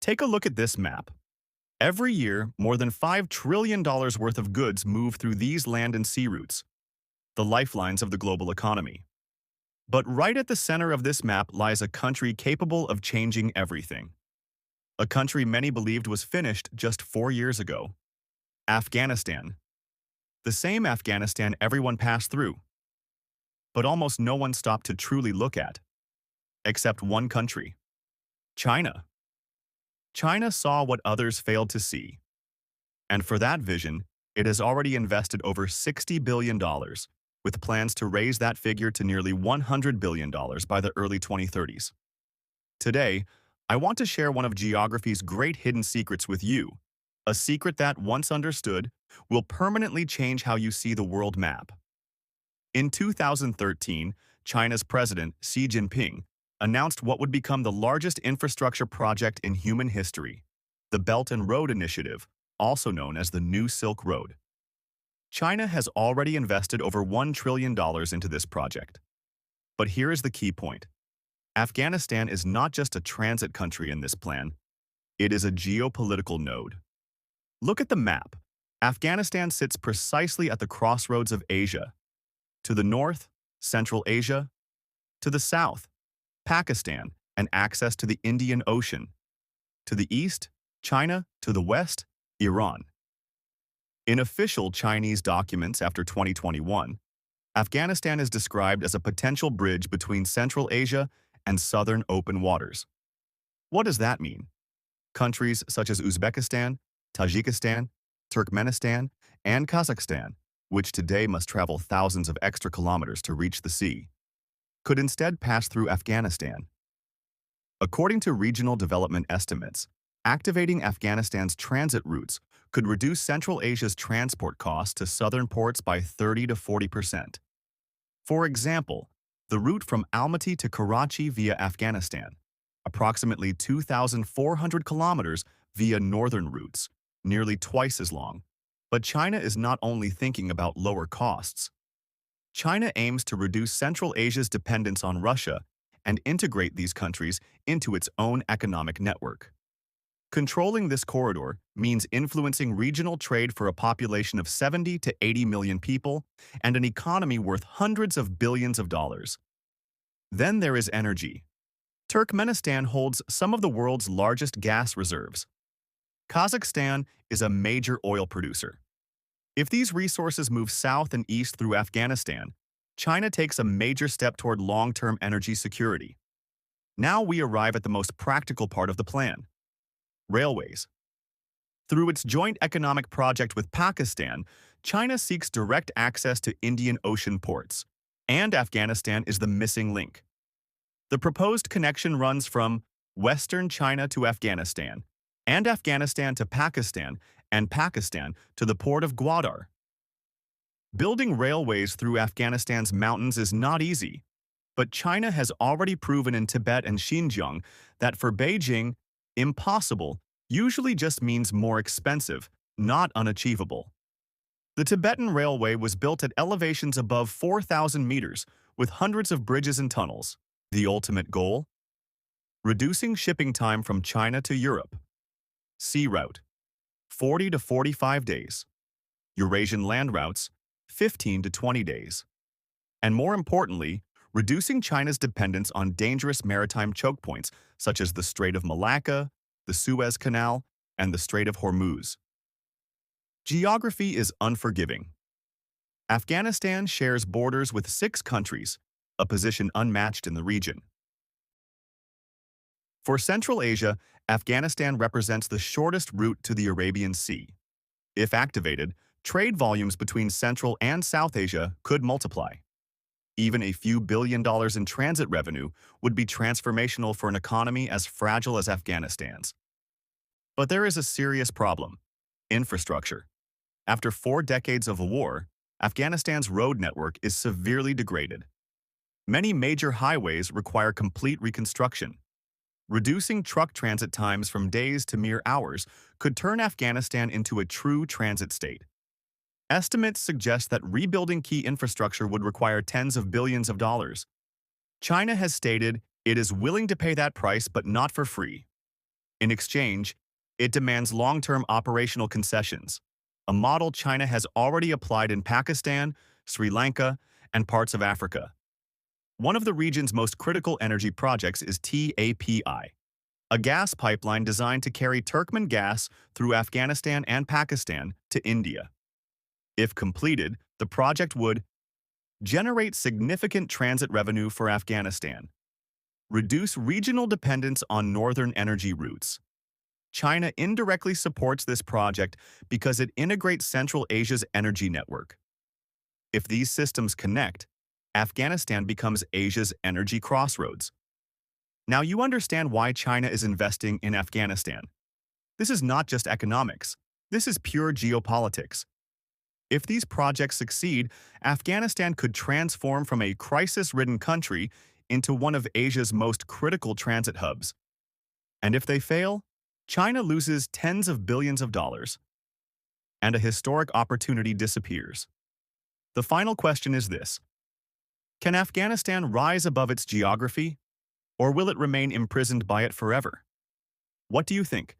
Take a look at this map. Every year, more than $5 trillion worth of goods move through these land and sea routes, the lifelines of the global economy. But right at the center of this map lies a country capable of changing everything. A country many believed was finished just 4 years ago. Afghanistan. The same Afghanistan everyone passed through, but almost no one stopped to truly look at, except one country. China. China saw what others failed to see. And for that vision, it has already invested over $60 billion, with plans to raise that figure to nearly $100 billion by the early 2030s. Today, I want to share one of geography's great hidden secrets with you, a secret that, once understood, will permanently change how you see the world map. In 2013, China's president, Xi Jinping, announced what would become the largest infrastructure project in human history, the Belt and Road Initiative, also known as the New Silk Road. China has already invested over $1 trillion into this project. But here is the key point. Afghanistan is not just a transit country in this plan, it is a geopolitical node. Look at the map. Afghanistan sits precisely at the crossroads of Asia. To the north, Central Asia. To the south, Pakistan and access to the Indian Ocean. To the east, China. To the west, Iran. In official Chinese documents after 2021, Afghanistan is described as a potential bridge between Central Asia and southern open waters. What does that mean? Countries such as Uzbekistan, Tajikistan, Turkmenistan, and Kazakhstan, which today must travel thousands of extra kilometers to reach the sea, could instead pass through Afghanistan. According to regional development estimates, activating Afghanistan's transit routes could reduce Central Asia's transport costs to southern ports by 30 to 40%. For example, the route from Almaty to Karachi via Afghanistan, approximately 2,400 kilometers via northern routes, nearly twice as long. But China is not only thinking about lower costs. China aims to reduce Central Asia's dependence on Russia and integrate these countries into its own economic network. Controlling this corridor means influencing regional trade for a population of 70 to 80 million people and an economy worth hundreds of billions of dollars. Then there is energy. Turkmenistan holds some of the world's largest gas reserves. Kazakhstan is a major oil producer. If these resources move south and east through Afghanistan, China takes a major step toward long-term energy security. Now we arrive at the most practical part of the plan: railways. Through its joint economic project with Pakistan, China seeks direct access to Indian Ocean ports, and Afghanistan is the missing link. The proposed connection runs from western China to Afghanistan, and Afghanistan to Pakistan, and Pakistan to the port of Gwadar. Building railways through Afghanistan's mountains is not easy, but China has already proven in Tibet and Xinjiang that for Beijing, impossible usually just means more expensive, not unachievable. The Tibetan Railway was built at elevations above 4,000 meters with hundreds of bridges and tunnels. The ultimate goal? Reducing shipping time from China to Europe. Sea route, 40 to 45 days. Eurasian land routes, 15 to 20 days. And more importantly, reducing China's dependence on dangerous maritime choke points such as the Strait of Malacca, the Suez Canal, and the Strait of Hormuz. Geography is unforgiving. Afghanistan shares borders with 6 countries, a position unmatched in the region. For Central Asia, Afghanistan represents the shortest route to the Arabian Sea. If activated, trade volumes between Central and South Asia could multiply. Even a few $billion in transit revenue would be transformational for an economy as fragile as Afghanistan's. But there is a serious problem: infrastructure. After 4 decades of war, Afghanistan's road network is severely degraded. Many major highways require complete reconstruction. Reducing truck transit times from days to mere hours could turn Afghanistan into a true transit state. Estimates suggest that rebuilding key infrastructure would require tens of billions of dollars. China has stated it is willing to pay that price, but not for free. In exchange, it demands long-term operational concessions, a model China has already applied in Pakistan, Sri Lanka, and parts of Africa. One of the region's most critical energy projects is TAPI, a gas pipeline designed to carry Turkmen gas through Afghanistan and Pakistan to India. If completed, the project would generate significant transit revenue for Afghanistan, reduce regional dependence on northern energy routes. China indirectly supports this project because it integrates Central Asia's energy network. If these systems connect, Afghanistan becomes Asia's energy crossroads. Now you understand why China is investing in Afghanistan. This is not just economics. This is pure geopolitics. If these projects succeed, Afghanistan could transform from a crisis-ridden country into one of Asia's most critical transit hubs. And if they fail, China loses tens of billions of dollars, and a historic opportunity disappears. The final question is this: can Afghanistan rise above its geography, or will it remain imprisoned by it forever? What do you think?